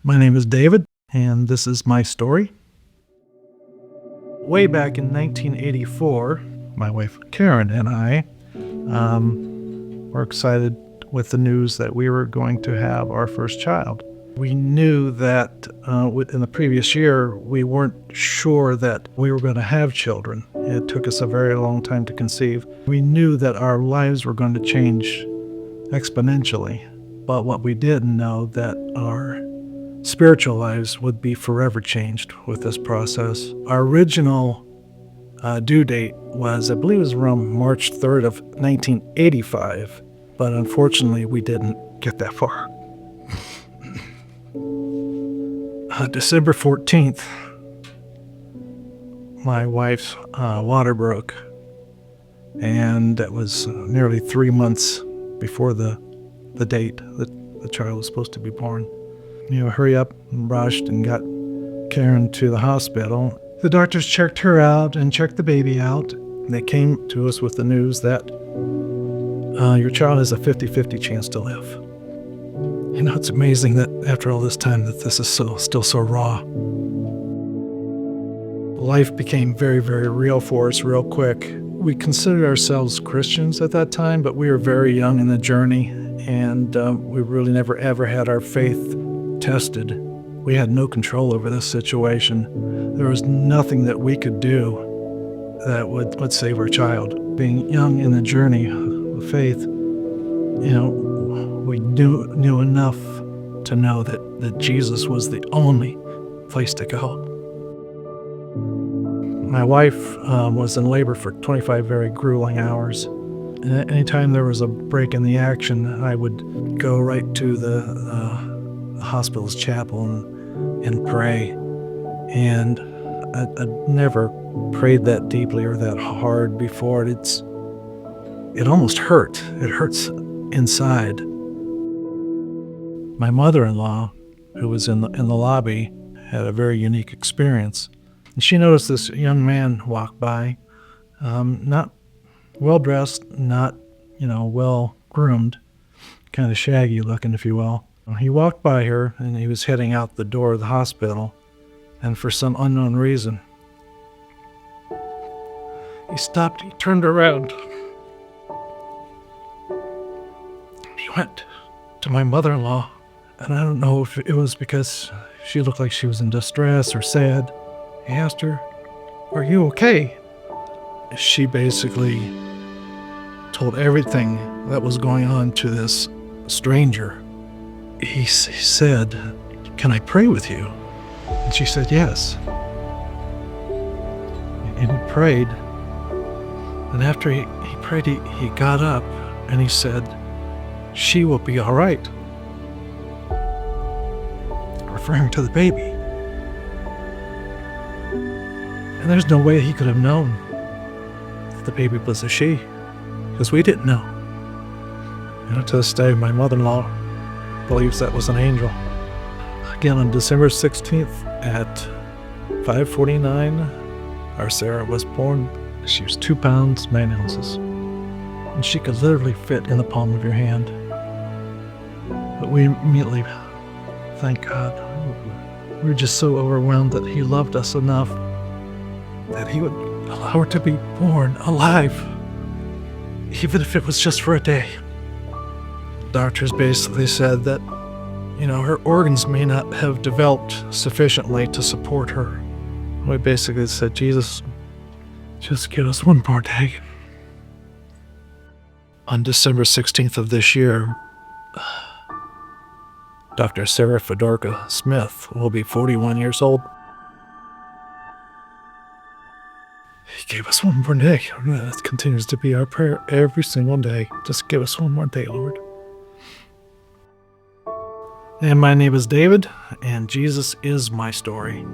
My name is David, and this is my story. Way back in 1984, my wife Karen and I were excited with the news that we were going to have our first child. We knew that in the previous year, we weren't sure that we were going to have children. It took us a very long time to conceive. We knew that our lives were going to change exponentially, but what we didn't know that our spiritual lives would be forever changed with this process. Our original due date was, I believe it was around March 3rd of 1985, but unfortunately we didn't get that far. December 14th, my wife's water broke, and that was nearly 3 months before the date that the child was supposed to be born. Hurry up and rushed and got Karen to the hospital. The doctors checked her out and checked the baby out. And they came to us with the news that your child has a 50-50 chance to live. It's amazing that after all this time that this is still so raw. Life became very, very real for us real quick. We considered ourselves Christians at that time, but we were very young in the journey, and we really never ever had our faith tested. We had no control over this situation. There was nothing that we could do that would save our child. Being young in the journey of faith, we knew enough to know that Jesus was the only place to go. My wife was in labor for 25 very grueling hours. And anytime there was a break in the action, I would go right to the hospital's chapel and pray. And I'd never prayed that deeply or that hard before. It almost hurt. It hurts inside. My mother-in-law, who was in the lobby, had a very unique experience. And she noticed this young man walk by, not well-dressed, not, well-groomed, kind of shaggy looking, if you will. He walked by her, and he was heading out the door of the hospital, and for some unknown reason, he stopped, he turned around. He went to my mother-in-law, and I don't know if it was because she looked like she was in distress or sad. He asked her, "Are you okay?" She basically told everything that was going on to this stranger. He said, "Can I pray with you?" And she said, "Yes." And he prayed. And after he prayed, he got up and he said, "She will be all right," referring to the baby. And there's no way he could have known that the baby was a she, because we didn't know. To this day, my mother-in-law believes that was an angel. Again, on December 16th at 5:49, our Sarah was born. She was 2 pounds, 9 ounces. And she could literally fit in the palm of your hand. But we immediately, thank God, we were just so overwhelmed that he loved us enough that he would allow her to be born alive, even if it was just for a day. Doctors basically said that, her organs may not have developed sufficiently to support her. We basically said, "Jesus, just give us one more day." On December 16th of this year, Dr. Sarah Fedorka Smith will be 41 years old. He gave us one more day. That continues to be our prayer every single day. Just give us one more day, Lord. And my name is David, and Jesus is my story.